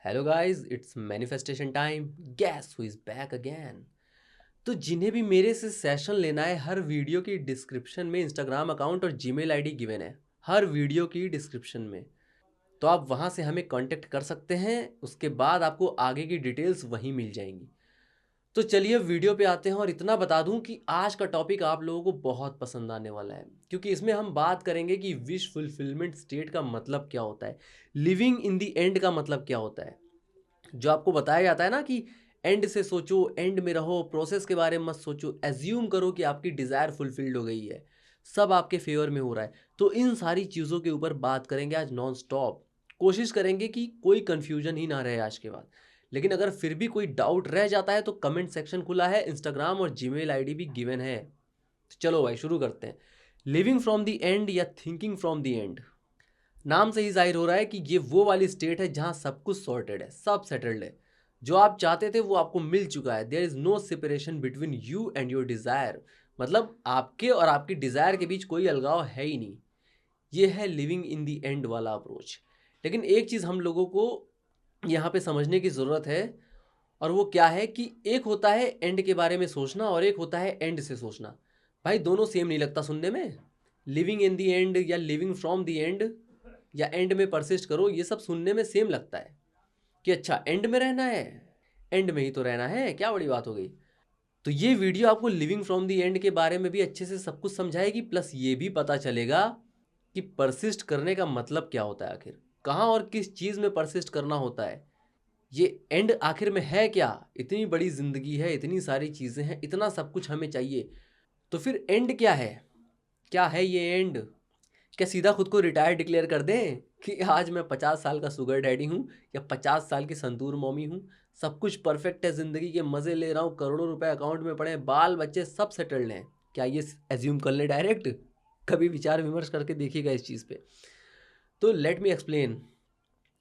Hello guys, its manifestation time. Gas who is back again. तो जिन्हें भी मेरे से सेशन लेना है, हर वीडियो की डिस्क्रिप्शन में इंस्टाग्राम अकाउंट और जीमेल आईडी गिवन है। हर वीडियो की डिस्क्रिप्शन में, तो आप वहां से हमें कांटेक्ट कर सकते हैं। उसके बाद आपको आगे की डिटेल्स वहीं मिल जाएंगी। तो चलिए वीडियो पे आते हैं, और इतना बता दूं कि आज का टॉपिक आप लोगों को बहुत पसंद आने वाला है, क्योंकि इसमें हम बात करेंगे कि विश फुलफिलमेंट स्टेट का मतलब क्या होता है, लिविंग इन दी एंड का मतलब क्या होता है। जो आपको बताया जाता है ना कि एंड से सोचो, एंड में रहो, प्रोसेस के बारे में मत सोचो, एज्यूम करो कि आपकी डिज़ायर फुलफिल्ड हो गई है, सब आपके फेवर में हो रहा है। तो इन सारी चीज़ों के ऊपर बात करेंगे आज नॉन स्टॉप। कोशिश करेंगे कि कोई कंफ्यूजन ही ना रहे आज के बाद। लेकिन अगर फिर भी कोई डाउट रह जाता है तो कमेंट सेक्शन खुला है, इंस्टाग्राम और जीमेल आईडी भी गिवन है। तो चलो भाई शुरू करते हैं। लिविंग फ्रॉम द एंड या थिंकिंग फ्रॉम द एंड, नाम से ही जाहिर हो रहा है कि ये वो वाली स्टेट है जहां सब कुछ सॉर्टेड है, सब सेटल्ड है। जो आप चाहते थे वो आपको मिल चुका है। There is no separation between you and your desire. मतलब आपके और आपकी डिजायर के बीच कोई अलगाव है ही नहीं। ये है लिविंग इन दी एंड वाला अप्रोच। लेकिन एक चीज़ हम लोगों को यहाँ पे समझने की ज़रूरत है, और वो क्या है कि एक होता है एंड के बारे में सोचना और एक होता है एंड से सोचना। भाई दोनों सेम नहीं लगता सुनने में। लिविंग इन दी एंड या लिविंग फ्रॉम दी एंड या एंड में परसिस्ट करो, ये सब सुनने में सेम लगता है कि अच्छा एंड में रहना है, एंड में ही तो रहना है, क्या बड़ी बात हो गई। तो ये वीडियो आपको लिविंग फ्रॉम दी एंड के बारे में भी अच्छे से सब कुछ समझाएगी, प्लस ये भी पता चलेगा कि परसिस्ट करने का मतलब क्या होता है, आखिर कहाँ और किस चीज़ में परसिस्ट करना होता है। ये एंड आखिर में है क्या। इतनी बड़ी जिंदगी है, इतनी सारी चीज़ें हैं, इतना सब कुछ हमें चाहिए, तो फिर एंड क्या है। क्या है ये एंड। क्या सीधा खुद को रिटायर डिक्लेयर कर दें कि आज मैं 50 साल का शुगर डैडी हूँ या 50 साल की संतूर मॉमी हूँ, सब कुछ परफेक्ट है, ज़िंदगी के मज़े ले रहा हूँ, करोड़ों रुपए अकाउंट में पड़े हैं, बाल बच्चे सब सेटल्ड हैं। क्या ये एज्यूम कर ले डायरेक्ट। कभी विचार विमर्श करके देखिएगा इस चीज़ पे। तो लेट मी एक्सप्लेन।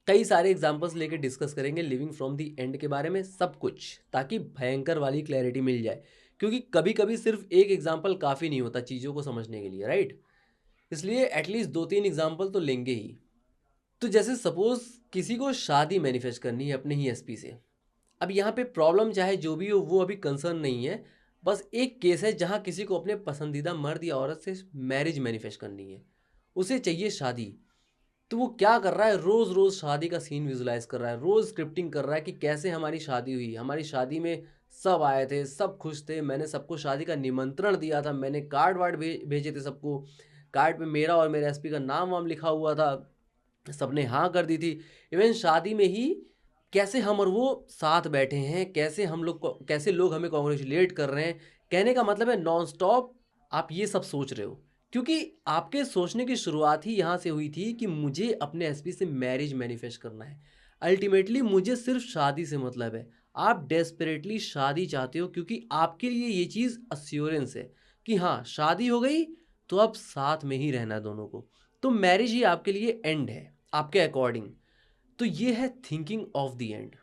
कई सारे एग्जांपल्स लेके डिस्कस करेंगे लिविंग फ्रॉम दी एंड के बारे में सब कुछ, ताकि भयंकर वाली क्लैरिटी मिल जाए। क्योंकि कभी कभी सिर्फ एक एग्जांपल काफ़ी नहीं होता चीज़ों को समझने के लिए, राइट। इसलिए एटलीस्ट दो तीन एग्जांपल तो लेंगे ही। तो जैसे सपोज किसी को शादी मैनिफेस्ट करनी है अपने ही एसपी से। अब यहाँ पे प्रॉब्लम चाहे जो भी हो वो अभी कंसर्न नहीं है। बस एक केस है जहाँ किसी को अपने पसंदीदा मर्द या औरत से मैरिज मैनिफेस्ट करनी है, उसे चाहिए शादी। तो वो क्या कर रहा है, रोज़ रोज़ शादी का सीन विजुलाइज कर रहा है, रोज़ स्क्रिप्टिंग कर रहा है कि कैसे हमारी शादी हुई, हमारी शादी में सब आए थे, सब खुश थे, मैंने सबको शादी का निमंत्रण दिया था, मैंने कार्ड वार्ड भेजे थे सबको, कार्ड पे मेरा और मेरे एसपी का नाम वाम लिखा हुआ था, सबने हाँ कर दी थी। इवन शादी में ही कैसे हम और वो साथ बैठे हैं, कैसे हम लोग कैसे लोग हमें कॉन्ग्रेचुलेट कर रहे हैं। कहने का मतलब है नॉन स्टॉप आप ये सब सोच रहे हो, क्योंकि आपके सोचने की शुरुआत ही यहाँ से हुई थी कि मुझे अपने एसपी से मैरिज मैनिफेस्ट करना है। अल्टीमेटली मुझे सिर्फ शादी से मतलब है। आप डेस्परेटली शादी चाहते हो क्योंकि आपके लिए ये चीज़ अश्योरेंस है कि हाँ शादी हो गई तो अब साथ में ही रहना है दोनों को। तो मैरिज ही आपके लिए एंड है आपके अकॉर्डिंग। तो ये है थिंकिंग ऑफ द एंड।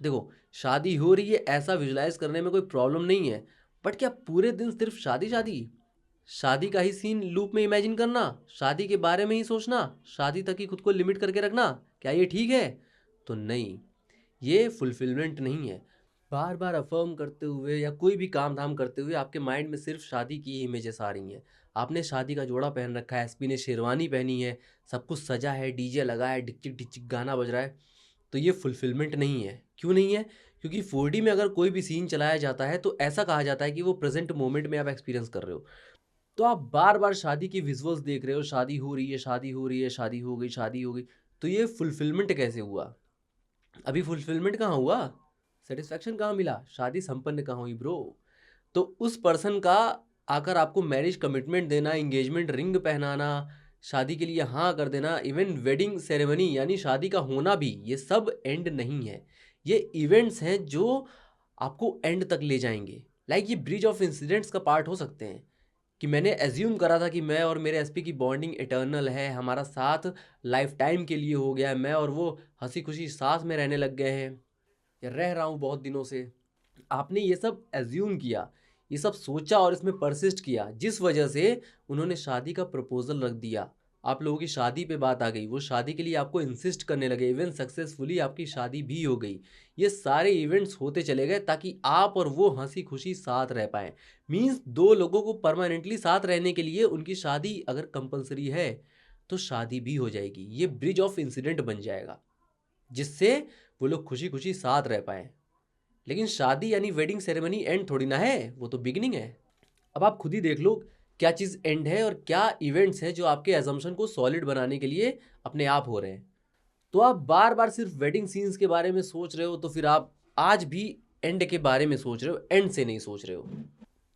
देखो, शादी हो रही है ऐसा विजुलाइज करने में कोई प्रॉब्लम नहीं है, बट क्या पूरे दिन सिर्फ शादी शादी, शादी का ही सीन लूप में इमेजिन करना, शादी के बारे में ही सोचना, शादी तक ही खुद को लिमिट करके रखना, क्या ये ठीक है। तो नहीं, ये फुलफिलमेंट नहीं है। बार बार अफर्म करते हुए या कोई भी काम धाम करते हुए आपके माइंड में सिर्फ शादी की ही इमेजेस आ रही हैं। आपने शादी का जोड़ा पहन रखा है, एसपी ने शेरवानी पहनी है, सब कुछ सजा है, डीजे लगा है, डिचिक डिचिक गाना बज रहा है। तो ये फुलफिलमेंट नहीं है। क्यों नहीं है। क्योंकि 4D में अगर कोई भी सीन चलाया जाता है तो ऐसा कहा जाता है कि वो प्रेजेंट मोमेंट में आप एक्सपीरियंस कर रहे हो। तो आप बार बार शादी की विजुअल्स देख रहे हो, शादी हो रही है, शादी हो रही है, शादी हो गई, शादी हो गई। तो ये फुलफिलमेंट कैसे हुआ। अभी फुलफिलमेंट कहाँ हुआ, सेटिस्फैक्शन कहाँ मिला, शादी संपन्न कहाँ हुई ब्रो। तो उस पर्सन का आकर आपको मैरिज कमिटमेंट देना, इंगेजमेंट रिंग पहनाना, शादी के लिए हाँ कर देना, इवन वेडिंग सेरेमनी यानी शादी का होना भी, ये सब एंड नहीं है। ये इवेंट्स हैं जो आपको एंड तक ले जाएंगे। लाइक ये ब्रिज ऑफ इंसिडेंट्स का पार्ट हो सकते हैं कि मैंने एज्यूम करा था कि मैं और मेरे एसपी की बॉन्डिंग इटर्नल है, हमारा साथ लाइफ टाइम के लिए हो गया है, मैं और वो हंसी खुशी साथ में रहने लग गए हैं या रह रहा हूँ बहुत दिनों से। आपने ये सब एज्यूम किया, ये सब सोचा और इसमें परसिस्ट किया, जिस वजह से उन्होंने शादी का प्रपोजल रख दिया। आप लोगों की शादी पे बात आ गई, वो शादी के लिए आपको इंसिस्ट करने लगे, इवन सक्सेसफुली आपकी शादी भी हो गई। ये सारे इवेंट्स होते चले गए ताकि आप और वो हंसी खुशी साथ रह पाएँ। मीन्स 2 लोगों को परमानेंटली साथ रहने के लिए उनकी शादी अगर कंपल्सरी है, तो शादी भी हो जाएगी। ये ब्रिज ऑफ इंसिडेंट बन जाएगा, जिससे वो लोग खुशी-खुशी साथ रह पाएँ। लेकिन शादी यानी वेडिंग सेरेमनी एंड थोड़ी ना है, वो तो बिगिनिंग है। अब आप खुद ही देख लो क्या चीज़ एंड है और क्या इवेंट्स हैं जो आपके असम्पशन को सॉलिड बनाने के लिए अपने आप हो रहे हैं। तो आप बार-बार सिर्फ वेडिंग सीन्स के बारे में सोच रहे हो, तो फिर आप आज भी एंड के बारे में सोच रहे हो, एंड से नहीं सोच रहे हो।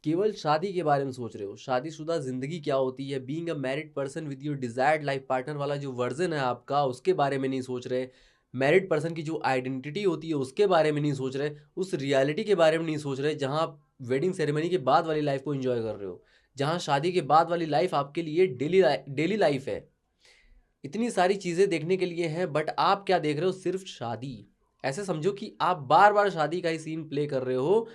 केवल शादी के बारे में सोच रहे हो। शादीशुदा ज़िंदगी क्या होती है, being a married person with your desired life partner वाला जो वर्ज़न है आपका, उसके बारे में नहीं सोच रहे। मैरिड पर्सन की जो आइडेंटिटी होती है, उसके बारे में नहीं सोच रहे। उस रियलिटी के बारे में नहीं सोच रहे, जहाँ आप वेडिंग सेरेमनी के बाद वाली लाइफ़ को एन्जॉय कर रहे हो। जहाँ शादी के बाद वाली लाइफ़ आपके लिए डेली लाइफ़ है। इतनी सारी चीज़ें देखने के लिए हैं, बट आप क्या देख रहे हो? सिर्फ शादी। ऐसे समझो कि आप बार बार शादी का ही सीन प्ले कर रहे हो।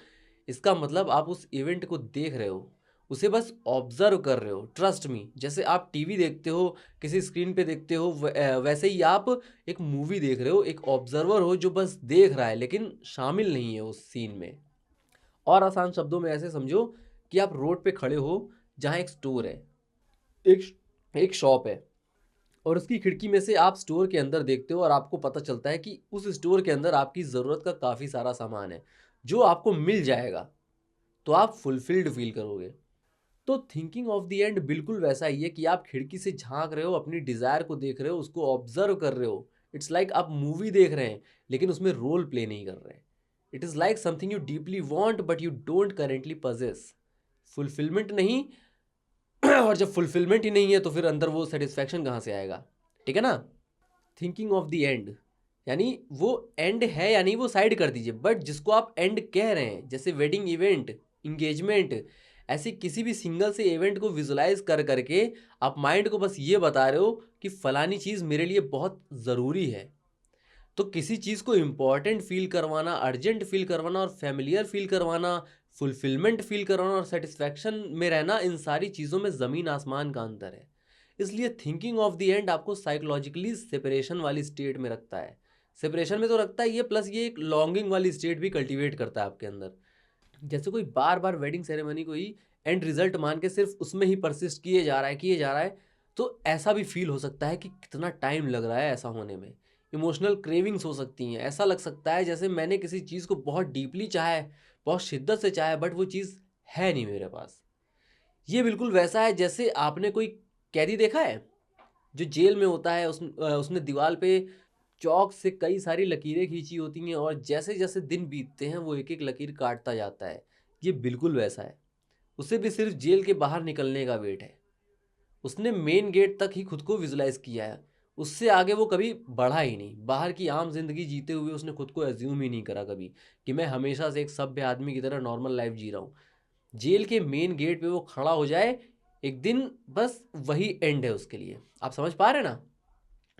इसका मतलब आप उस इवेंट को देख रहे हो, उसे बस ऑब्जर्व कर रहे हो। ट्रस्ट मी, जैसे आप टीवी देखते हो, किसी स्क्रीन पे देखते हो, वैसे ही आप एक मूवी देख रहे हो। एक ऑब्जर्वर हो जो बस देख रहा है लेकिन शामिल नहीं है उस सीन में। और आसान शब्दों में ऐसे समझो कि आप रोड पे खड़े हो, जहाँ एक स्टोर है, एक एक शॉप है, और उसकी खिड़की में से आप स्टोर के अंदर देखते हो और आपको पता चलता है कि उस स्टोर के अंदर आपकी ज़रूरत का काफ़ी सारा सामान है जो आपको मिल जाएगा, तो आप फुलफिल्ड फील करोगे। तो थिंकिंग ऑफ द एंड बिल्कुल वैसा ही है कि आप खिड़की से झांक रहे हो, अपनी डिज़ायर को देख रहे हो, उसको ऑब्जर्व कर रहे हो। इट्स लाइक आप मूवी देख रहे हैं लेकिन उसमें रोल प्ले नहीं कर रहे हैं। It is like something you deeply want but you don't currently possess. Fulfilment नहीं। और जब फुलफिलमेंट ही नहीं है तो फिर अंदर वो सेटिस्फैक्शन कहाँ से आएगा? ठीक है ना? थिंकिंग ऑफ द एंड यानी वो एंड है या नहीं वो साइड कर दीजिए, बट जिसको आप एंड कह रहे हैं, जैसे वेडिंग इवेंट, इंगेजमेंट, ऐसी किसी भी सिंगल से इवेंट को विजुलाइज कर करके आप माइंड को बस ये बता रहे हो कि फलानी चीज़ मेरे लिए बहुत ज़रूरी है। तो किसी चीज़ को इम्पॉर्टेंट फील करवाना, अर्जेंट फील करवाना और फैमिलियर फील करवाना, फुलफिलमेंट फील करवाना और सेटिस्फैक्शन में रहना, इन सारी चीज़ों में ज़मीन आसमान का अंतर है। इसलिए थिंकिंग ऑफ द एंड आपको साइकोलॉजिकली सेपरेशन वाली स्टेट में रखता है। सेपरेशन में तो रखता ही है, प्लस ये एक लॉन्गिंग वाली स्टेट भी कल्टीवेट करता है आपके अंदर। जैसे कोई बार बार वेडिंग सेरेमनी को ही एंड रिजल्ट मान के सिर्फ उसमें ही परसिस्ट किए जा रहा है, तो ऐसा भी फील हो सकता है कि कितना टाइम लग रहा है ऐसा होने में। इमोशनल क्रेविंग्स हो सकती हैं। ऐसा लग सकता है जैसे मैंने किसी चीज़ को बहुत डीपली चाहा है, बहुत शिद्दत से चाहा है, बट वो चीज़ है नहीं मेरे पास। ये बिल्कुल वैसा है जैसे आपने कोई कैदी देखा है जो जेल में होता है, उसने दीवार पे चौक से कई सारी लकीरें खींची होती हैं और जैसे जैसे दिन बीतते हैं वो एक एक लकीर काटता जाता है। ये बिल्कुल वैसा है। उसे भी सिर्फ जेल के बाहर निकलने का वेट है। उसने मेन गेट तक ही खुद को विजुलाइज किया है, उससे आगे वो कभी बढ़ा ही नहीं। बाहर की आम जिंदगी जीते हुए उसने खुद को एज्यूम ही नहीं करा कभी कि मैं हमेशा से एक सभ्य आदमी की तरह नॉर्मल लाइफ जी रहा हूँ। जेल के मेन गेट पे वो खड़ा हो जाए एक दिन, बस वही एंड है उसके लिए। आप समझ पा रहे हैं ना?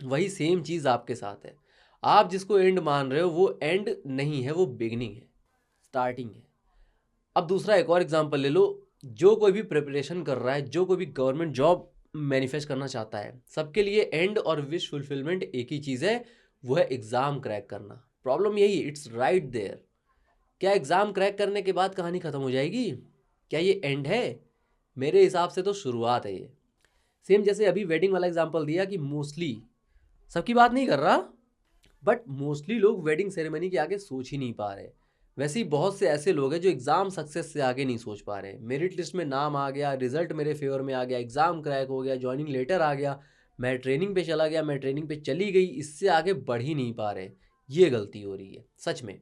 वही सेम चीज़ आपके साथ है। आप जिसको एंड मान रहे हो वो एंड नहीं है, वो बिगनिंग है, स्टार्टिंग है। अब दूसरा एक और एग्जांपल ले लो। जो कोई भी प्रिपरेशन कर रहा है, जो कोई भी गवर्नमेंट जॉब मैनिफेस्ट करना चाहता है, सबके लिए एंड और विश फुलफिलमेंट एक ही चीज़ है, वो है एग्ज़ाम क्रैक करना। प्रॉब्लम यही है, इट्स राइट देयर। क्या एग्ज़ाम क्रैक करने के बाद कहानी ख़त्म हो जाएगी? क्या ये एंड है? मेरे हिसाब से तो शुरुआत है ये। सेम जैसे अभी वेडिंग वाला एग्जांपल दिया कि मोस्टली, सबकी बात नहीं कर रहा, बट मोस्टली लोग वेडिंग सेरेमनी के आगे सोच ही नहीं पा रहे। वैसे ही बहुत से ऐसे लोग हैं जो एग्ज़ाम सक्सेस से आगे नहीं सोच पा रहे। मेरिट लिस्ट में नाम आ गया, रिजल्ट मेरे फेवर में आ गया, एग्ज़ाम क्रैक हो गया, जॉइनिंग लेटर आ गया, मैं ट्रेनिंग पे चला गया, मैं ट्रेनिंग पे चली गई, इससे आगे बढ़ ही नहीं पा रहे। ये गलती हो रही है सच में।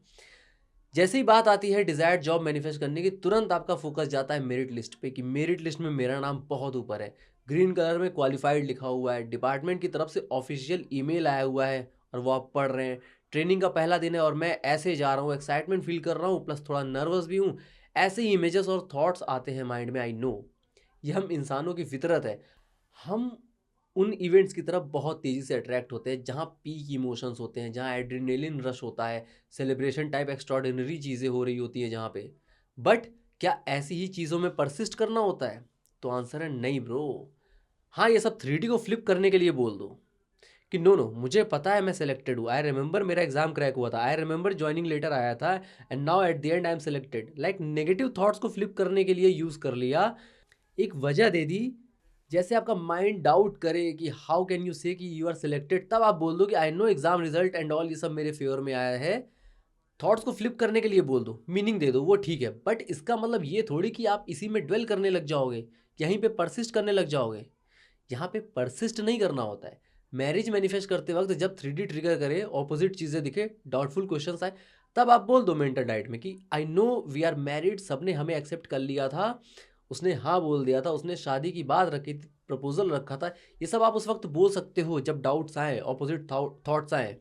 जैसे ही बात आती है डिज़ायर्ड जॉब मैनिफेस्ट करने की, तुरंत आपका फोकस जाता है मेरिट लिस्ट पे कि मेरिट लिस्ट में मेरा नाम बहुत ऊपर है, ग्रीन कलर में क्वालिफाइड लिखा हुआ है, डिपार्टमेंट की तरफ से ऑफिशियल ईमेल आया हुआ है और वो आप पढ़ रहे हैं। ट्रेनिंग का पहला दिन है और मैं ऐसे जा रहा हूँ, एक्साइटमेंट फील कर रहा हूँ, प्लस थोड़ा नर्वस भी हूँ। ऐसे ही इमेजेस और थॉट्स आते हैं माइंड में। आई नो, ये हम इंसानों की फितरत है। हम उन इवेंट्स की तरफ बहुत तेज़ी से अट्रैक्ट होते हैं जहाँ पीक इमोशंस होते हैं, जहाँ एड्रेनलिन रश होता है, सेलिब्रेशन टाइप एक्स्ट्रॉर्डिनरी चीज़ें हो रही होती हैं जहाँ पे। बट क्या ऐसी ही चीज़ों में परसिस्ट करना होता है? तो आंसर है नहीं ब्रो। हाँ, ये सब 3D को फ्लिप करने के लिए बोल दो कि नो नो मुझे पता है मैं सिलेक्टेड हूँ, आई रिमेंबर मेरा एग्जाम क्रैक हुआ था, आई रिमेंबर ज्वाइनिंग लेटर आया था and now at the and I am selected. Like negative thoughts को फ्लिप करने के लिए यूज़ कर लिया, एक वजह दे दी। जैसे आपका माइंड डाउट करे कि हाउ कैन यू से कि यू आर सिलेक्टेड, तब आप बोल दो कि I no exam result and all ये सब मेरे फेवर में आया है। थॉट्स को फ्लिप करने के लिए बोल दो, मीनिंग दे दो, वो ठीक है, बट इसका मतलब ये थोड़ी कि आप इसी में ड्वेल करने लग जाओगे, यहीं पे परसिस्ट करने लग जाओगे। यहाँ पे परसिस्ट नहीं करना होता है। मैरिज मैनिफेस्ट करते वक्त जब 3D ट्रिगर करे, ऑपोजिट चीज़ें दिखे, डाउटफुल क्वेश्चंस आए, तब आप बोल दो मेंटल डाइट में कि I know we are married, सबने हमें एक्सेप्ट कर लिया था, उसने हाँ बोल दिया था, उसने शादी की बात रखी थी, प्रपोजल रखा था। ये सब आप उस वक्त बोल सकते हो जब डाउट्स आए, ऑपोजिट थॉट्स आए।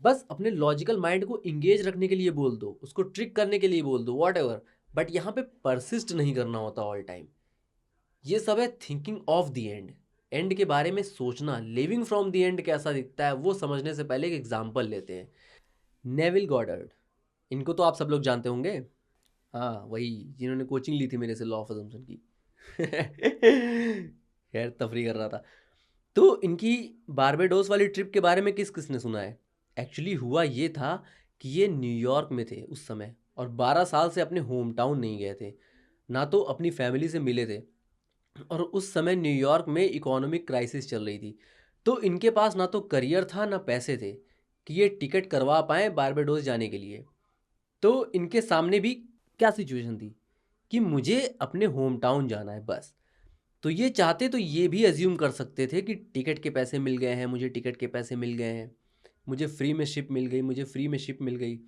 बस अपने लॉजिकल माइंड को इंगेज रखने के लिए बोल दो, उसको ट्रिक करने के लिए बोल दो, वॉट एवर, बट यहाँ पे परसिस्ट नहीं करना होता ऑल टाइम। ये सब है thinking of the end, and के बारे में सोचना। लिविंग फ्रॉम द एंड कैसा दिखता है वो समझने से पहले एक एग्जाम्पल लेते हैं। नेविल गॉडर्ड, इनको तो आप सब लोग जानते होंगे। हाँ, वही जिन्होंने कोचिंग ली थी मेरे से लॉ ऑफ अजम्पशन की। खैर तफरी कर रहा था। तो इनकी बारबेडोस वाली ट्रिप के बारे में किस किसने सुना है? एक्चुअली हुआ ये था कि ये न्यूयॉर्क में थे उस समय, और 12 साल से अपने होम टाउन नहीं गए थे, ना तो अपनी फैमिली से मिले थे। और उस समय न्यूयॉर्क में इकोनॉमिक क्राइसिस चल रही थी, तो इनके पास ना तो करियर था ना पैसे थे कि ये टिकट करवा पाएँ बारबेडोस जाने के लिए। तो इनके सामने भी क्या सिचुएशन थी कि मुझे अपने होम टाउन जाना है बस। तो ये चाहते तो ये भी अज्यूम कर सकते थे कि टिकट के पैसे मिल गए हैं, मुझे टिकट के पैसे मिल गए हैं, मुझे फ्री में शिप मिल गई, मुझे फ्री में शिप मिल गई,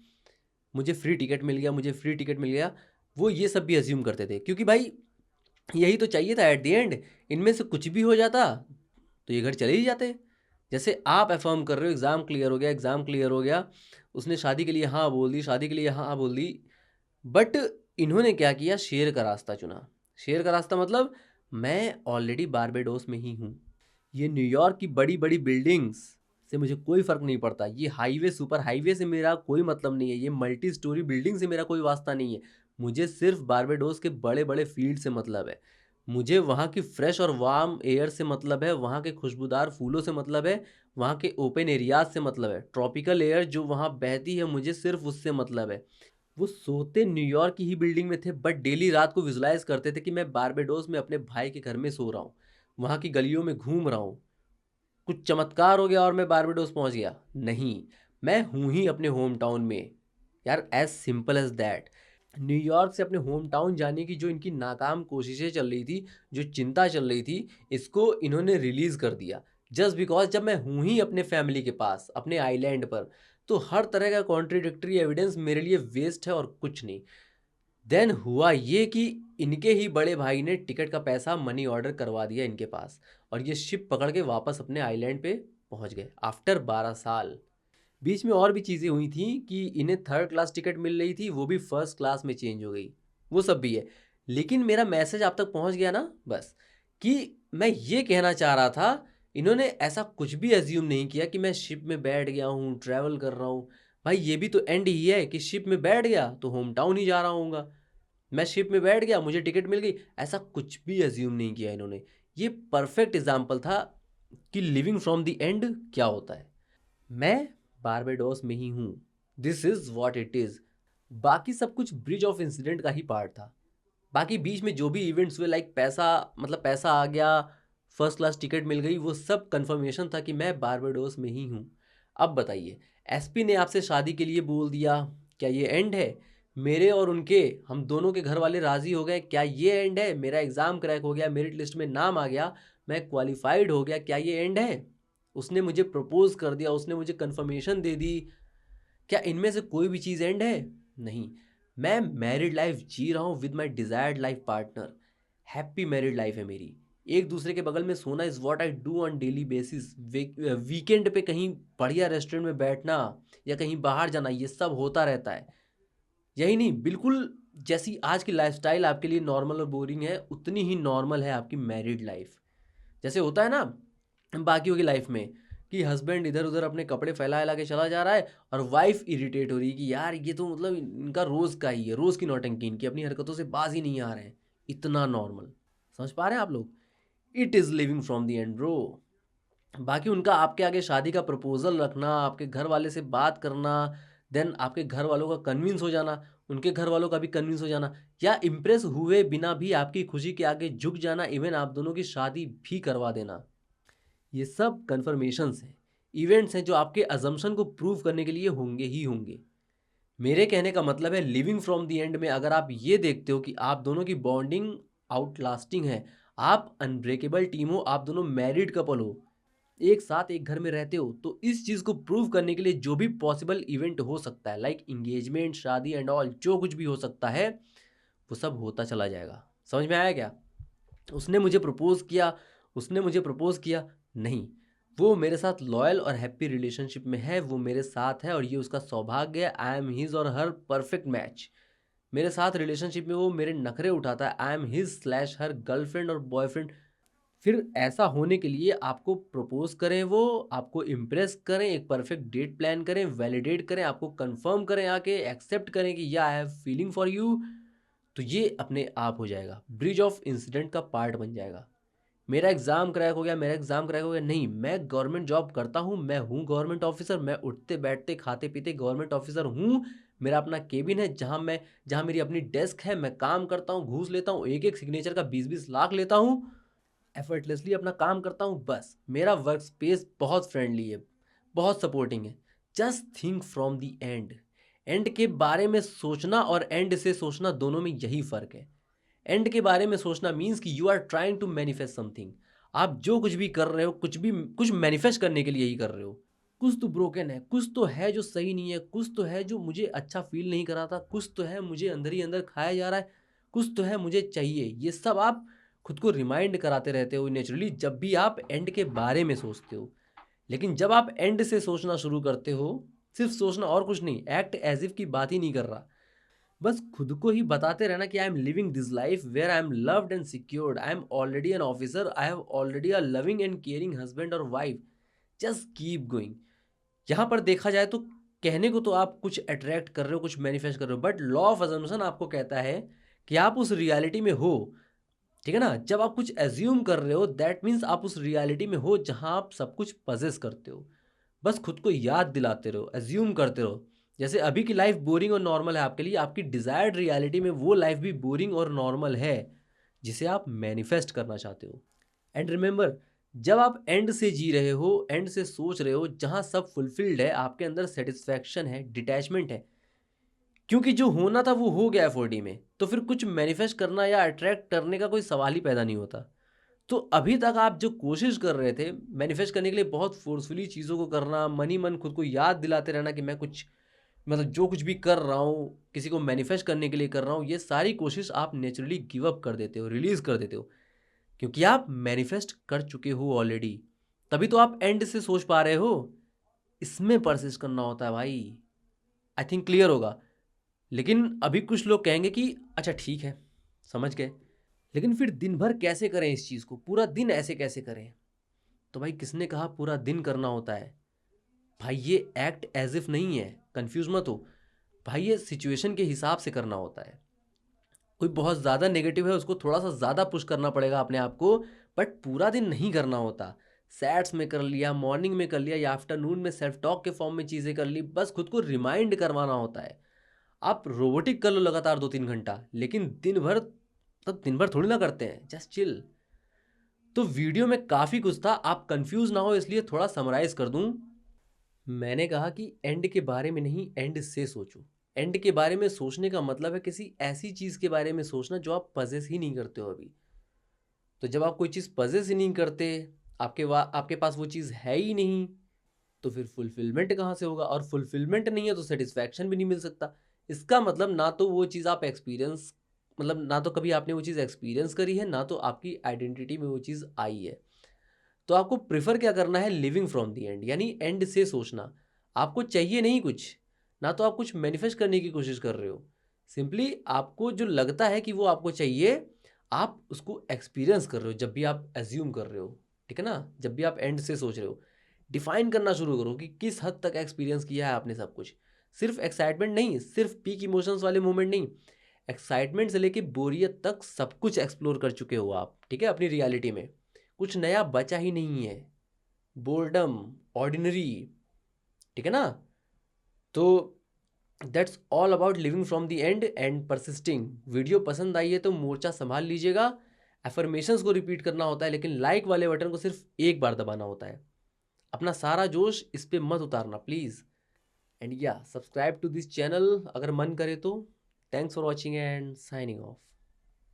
मुझे फ्री टिकट मिल गया, मुझे फ्री टिकट मिल गया। वो ये सब भी अज्यूम करते थे, क्योंकि भाई यही तो चाहिए था एट द एंड। इनमें से कुछ भी हो जाता तो ये घर चले ही जाते। जैसे आप अफर्म कर रहे हो एग्ज़ाम क्लियर हो गया, एग्ज़ाम क्लियर हो गया, उसने शादी के लिए हाँ बोल दी, शादी के लिए हाँ बोल दी, बट इन्होंने क्या किया, शेर का रास्ता चुना। शेर का रास्ता मतलब मैं ऑलरेडी बारबेडोस में ही हूँ, ये न्यूयॉर्क की बड़ी बड़ी बिल्डिंग्स से मुझे कोई फ़र्क नहीं पड़ता, ये हाईवे सुपर हाईवे से मेरा कोई मतलब नहीं है, ये मल्टी स्टोरी बिल्डिंग से मेरा कोई वास्ता नहीं है। मुझे सिर्फ बारबेडोस के बड़े बड़े फील्ड से मतलब है, मुझे वहाँ की फ्रेश और वार्म एयर से मतलब है, वहाँ के खुशबूदार फूलों से मतलब है, वहाँ के ओपन एरियाज से मतलब है, ट्रॉपिकल एयर जो वहाँ बहती है मुझे सिर्फ उससे मतलब है। वो सोते न्यूयॉर्क की ही बिल्डिंग में थे, बट डेली रात को विजुलाइज करते थे कि मैं बारबेडोस में अपने भाई के घर में सो रहा हूँ, वहाँ की गलियों में घूम रहा हूँ। कुछ चमत्कार हो गया और मैं बारबेडोस पहुँच गया? नहीं, मैं हूँ ही अपने होम टाउन में। यार as simple as that. New York से अपने होम टाउन जाने की जो इनकी नाकाम कोशिशें चल रही थी, जो चिंता चल रही थी, इसको इन्होंने रिलीज़ कर दिया। जस्ट बिकॉज जब मैं हूँ ही अपने फैमिली के पास, अपने आइलैंड पर, तो हर तरह का कॉन्ट्रीडिक्टरी एविडेंस मेरे लिए वेस्ट है और कुछ नहीं। देन हुआ ये कि इनके ही बड़े भाई ने टिकट का पैसा मनी ऑर्डर करवा दिया इनके पास, और ये शिप पकड़ के वापस अपने आइलैंड पे पहुंच गए आफ्टर 12 साल। बीच में और भी चीज़ें हुई थी कि इन्हें थर्ड क्लास टिकट मिल रही थी, वो भी फर्स्ट क्लास में चेंज हो गई, वो सब भी है। लेकिन मेरा मैसेज आप तक पहुंच गया ना, बस, कि मैं ये कहना चाह रहा था, इन्होंने ऐसा कुछ भी एज्यूम नहीं किया कि मैं शिप में बैठ गया हूँ, ट्रैवल कर रहा हूँ। भाई ये भी तो एंड ही है कि शिप में बैठ गया तो होम टाउन ही जा रहा हूँगा, मैं शिप में बैठ गया मुझे टिकट मिल गई, ऐसा कुछ भी एज्यूम नहीं किया इन्होंने। ये परफेक्ट एग्जाम्पल था कि लिविंग फ्रॉम द एंड क्या होता है। मैं बारबेडोस में ही हूँ, this is what it is. बाकी सब कुछ ब्रिज ऑफ इंसिडेंट का ही पार्ट था। बाकी बीच में जो भी इवेंट्स हुए, लाइक पैसा, मतलब पैसा आ गया, फर्स्ट क्लास टिकट मिल गई, वो सब कंफर्मेशन था कि मैं बारबेडोस में ही हूँ। अब बताइए, एसपी ने आपसे शादी के लिए बोल दिया, क्या ये एंड है? मेरे और उनके, हम दोनों के घर वाले राज़ी हो गए, क्या ये एंड है? मेरा एग्ज़ाम क्रैक हो गया, मेरिट लिस्ट में नाम आ गया, मैं क्वालिफाइड हो गया, क्या ये एंड है? उसने मुझे प्रपोज कर दिया, उसने मुझे कंफर्मेशन दे दी, क्या इनमें से कोई भी चीज़ एंड है? नहीं। मैं मैरिड लाइफ जी रहा हूँ with my desired life partner. Happy married life है मेरी। एक दूसरे के बगल में सोना is what I do on daily basis. Weekend पे कहीं बढ़िया रेस्टोरेंट में बैठना या कहीं बाहर जाना, ये सब होता रहता है। यही नहीं, बिल्कुल जैसी आज की लाइफस्टाइल आपके लिए नॉर्मल और बोरिंग है, उतनी ही नॉर्मल है आपकी मैरिड लाइफ। जैसे होता है ना बाकियों की लाइफ में कि हस्बैंड इधर उधर अपने कपड़े फैला के चला जा रहा है और वाइफ इरिटेट हो रही है कि यार ये तो मतलब इनका रोज़ का ही है, रोज़ की नौटंकी, इनकी अपनी हरकतों से बाज ही नहीं आ रहे हैं। इतना नॉर्मल। समझ पा रहे हैं आप लोग? It is living from the end bro. बाकी उनका आपके आगे शादी का प्रपोजल रखना, आपके घर वाले से बात करना, देन आपके घर वालों का कन्विंस हो जाना, उनके घर वालों का भी कन्विंस हो जाना, या इम्प्रेस हुए बिना भी आपकी खुशी के आगे झुक जाना, इवन आप दोनों की शादी भी करवा देना, ये सब कन्फर्मेशंस हैं, इवेंट्स हैं जो आपके अजम्पशन को प्रूव करने के लिए होंगे ही होंगे। मेरे कहने का मतलब है लिविंग फ्रॉम द एंड में अगर आप ये देखते हो कि आप दोनों की बॉन्डिंग आउटलास्टिंग है, आप अनब्रेकेबल टीम हो, आप दोनों मैरिड कपल हो, एक साथ एक घर में रहते हो, तो इस चीज़ को प्रूव करने के लिए जो भी पॉसिबल इवेंट हो सकता है, लाइक इंगेजमेंट, शादी एंड ऑल, जो कुछ भी हो सकता है वो सब होता चला जाएगा। समझ में आया क्या? उसने मुझे प्रपोज किया, उसने मुझे प्रपोज किया, नहीं, वो मेरे साथ लॉयल और हैप्पी रिलेशनशिप में है, वो मेरे साथ है और ये उसका सौभाग्य है। आई एम हिज और हर परफेक्ट मैच। मेरे साथ रिलेशनशिप में वो मेरे नखरे उठाता है, I am his slash her girlfriend और बॉयफ्रेंड। फिर ऐसा होने के लिए आपको प्रपोज करें, वो आपको इम्प्रेस करें, एक परफेक्ट डेट प्लान करें, वैलिडेट करें, आपको कंफर्म करें, आके एक्सेप्ट करें कि या I have feeling for you, तो ये अपने आप हो जाएगा, ब्रिज ऑफ इंसिडेंट का पार्ट बन जाएगा। मेरा एग्ज़ाम क्रैक हो गया, मेरा एग्ज़ाम क्रैक हो गया, नहीं, मैं गवर्नमेंट जॉब करता हूँ, मैं हूँ गवर्नमेंट ऑफिसर, मैं उठते बैठते खाते पीते गवर्नमेंट ऑफिसर हूँ। मेरा अपना केबिन है जहाँ मेरी अपनी डेस्क है, मैं काम करता हूँ, घूस लेता हूँ, एक एक सिग्नेचर का 20-20 लाख लेता हूँ, एफर्टलेसली अपना काम करता हूँ। बस मेरा वर्क स्पेस बहुत फ्रेंडली है, बहुत सपोर्टिंग है। Just think from the and. And के बारे में सोचना और एंड से सोचना दोनों में यही फ़र्क है। एंड के बारे में सोचना मीन्स कि you are trying to manifest something. आप जो कुछ भी कर रहे हो, कुछ मैनिफेस्ट करने के लिए ही कर रहे हो। कुछ तो ब्रोकन है, कुछ तो है जो सही नहीं है, कुछ तो है जो मुझे अच्छा फील नहीं कराता, कुछ तो है मुझे अंदर ही अंदर खाया जा रहा है, कुछ तो है मुझे चाहिए। ये सब आप खुद को रिमाइंड कराते रहते हो नेचुरली जब भी आप एंड के बारे में सोचते हो। लेकिन जब आप एंड से सोचना शुरू करते हो, सिर्फ सोचना और कुछ नहीं, एक्ट एज इफ की बात ही नहीं कर रहा, बस खुद को ही बताते रहना कि I am living this life where I am loved and secured, I am already an officer, I have already a loving and caring husband और वाइफ, जस्ट कीप गोइंग। यहाँ पर देखा जाए तो कहने को तो आप कुछ अट्रैक्ट कर रहे हो, कुछ मैनिफेस्ट कर रहे हो, बट लॉ ऑफ अजम्पशन आपको कहता है कि आप उस रियलिटी में हो। ठीक है ना? जब आप कुछ एज्यूम कर रहे हो दैट मीन्स आप उस रियलिटी में हो जहाँ आप सब कुछ पजेस करते हो। बस खुद को याद दिलाते रहो, एज्यूम करते रहो। जैसे अभी की लाइफ बोरिंग और नॉर्मल है आपके लिए, आपकी डिजायर्ड रियलिटी में वो लाइफ भी बोरिंग और नॉर्मल है जिसे आप मैनिफेस्ट करना चाहते हो। एंड रिमेंबर, जब आप एंड से जी रहे हो, एंड से सोच रहे हो, जहाँ सब फुलफिल्ड है, आपके अंदर सेटिस्फैक्शन है, डिटैचमेंट है, क्योंकि जो होना था वो हो गया है 4D में, तो फिर कुछ मैनिफेस्ट करना या अट्रैक्ट करने का कोई सवाल ही पैदा नहीं होता। तो अभी तक आप जो कोशिश कर रहे थे मैनिफेस्ट करने के लिए, बहुत फोर्सफुली चीज़ों को करना, मन ही मन खुद को याद दिलाते रहना कि मैं कुछ, मतलब जो कुछ भी कर रहा हूँ किसी को मैनिफेस्ट करने के लिए कर रहा हूँ, ये सारी कोशिश आप नेचुरली गिव अप कर देते हो, रिलीज़ कर देते हो, क्योंकि आप मैनिफेस्ट कर चुके हो ऑलरेडी। तभी तो आप एंड से सोच पा रहे हो। इसमें परसिस्ट करना होता है भाई। आई थिंक क्लियर होगा। लेकिन अभी कुछ लोग कहेंगे कि अच्छा ठीक है, समझ गए, लेकिन फिर दिन भर कैसे करें इस चीज़ को, पूरा दिन ऐसे कैसे करें? तो भाई किसने कहा पूरा दिन करना होता है? भाई ये एक्ट एज इफ नहीं है, कंफ्यूज मत हो। भाई ये सिचुएशन के हिसाब से करना होता है। कोई बहुत ज़्यादा नेगेटिव है उसको थोड़ा सा ज़्यादा पुश करना पड़ेगा अपने आप को, बट पूरा दिन नहीं करना होता। सैट्स में कर लिया, मॉर्निंग में कर लिया, या आफ्टरनून में सेल्फ टॉक के फॉर्म में चीज़ें कर ली, बस खुद को रिमाइंड करवाना होता है। आप रोबोटिक कर लो लगातार 2-3 घंटा, लेकिन दिन भर, तब दिन भर थोड़ी ना करते हैं, जस्ट चिल। तो वीडियो में काफ़ी कुछ था, आप कंफ्यूज ना हो इसलिए थोड़ा समराइज कर दूं। मैंने कहा कि एंड के बारे में नहीं, एंड से सोचो। एंड के बारे में सोचने का मतलब है किसी ऐसी चीज़ के बारे में सोचना जो आप पजेस ही नहीं करते हो अभी। तो जब आप कोई चीज़ पजेस ही नहीं करते, आपके पास वो चीज़ है ही नहीं, तो फिर फुलफिलमेंट कहाँ से होगा? और फुलफिलमेंट नहीं है तो सेटिस्फैक्शन भी नहीं मिल सकता। इसका मतलब ना तो वो चीज़ आप एक्सपीरियंस, मतलब ना तो कभी आपने वो चीज़ एक्सपीरियंस करी है, ना तो आपकी आइडेंटिटी में वो चीज़ आई है। तो आपको प्रेफर क्या करना है? लिविंग फ्रॉम दी एंड, यानी एंड से सोचना। आपको चाहिए नहीं कुछ, ना तो आप कुछ मैनिफेस्ट करने की कोशिश कर रहे हो, सिंपली आपको जो लगता है कि वो आपको चाहिए, आप उसको एक्सपीरियंस कर रहे हो जब भी आप एज्यूम कर रहे हो। ठीक है ना? जब भी आप एंड से सोच रहे हो, डिफाइन करना शुरू करो कि किस हद तक एक्सपीरियंस किया है आपने सब कुछ। सिर्फ एक्साइटमेंट नहीं, सिर्फ पीक इमोशंस वाले मोमेंट नहीं, एक्साइटमेंट से लेके बोरियत तक सब कुछ एक्सप्लोर कर चुके हो आप, ठीक है, अपनी रियलिटी में। कुछ नया बचा ही नहीं है, बोर्डम, ऑर्डिनरी, ठीक है ना? तो that's all about living from the end persisting. Video पसंद आई है तो मोर्चा संभाल लीजिएगा। एफर्मेशंस को रिपीट करना होता है, लेकिन लाइक वाले बटन को सिर्फ एक बार दबाना होता है। अपना सारा जोश इस पे मत उतारना प्लीज़। एंड या सब्सक्राइब टू दिस चैनल अगर मन करे तो। Thanks for watching and signing off.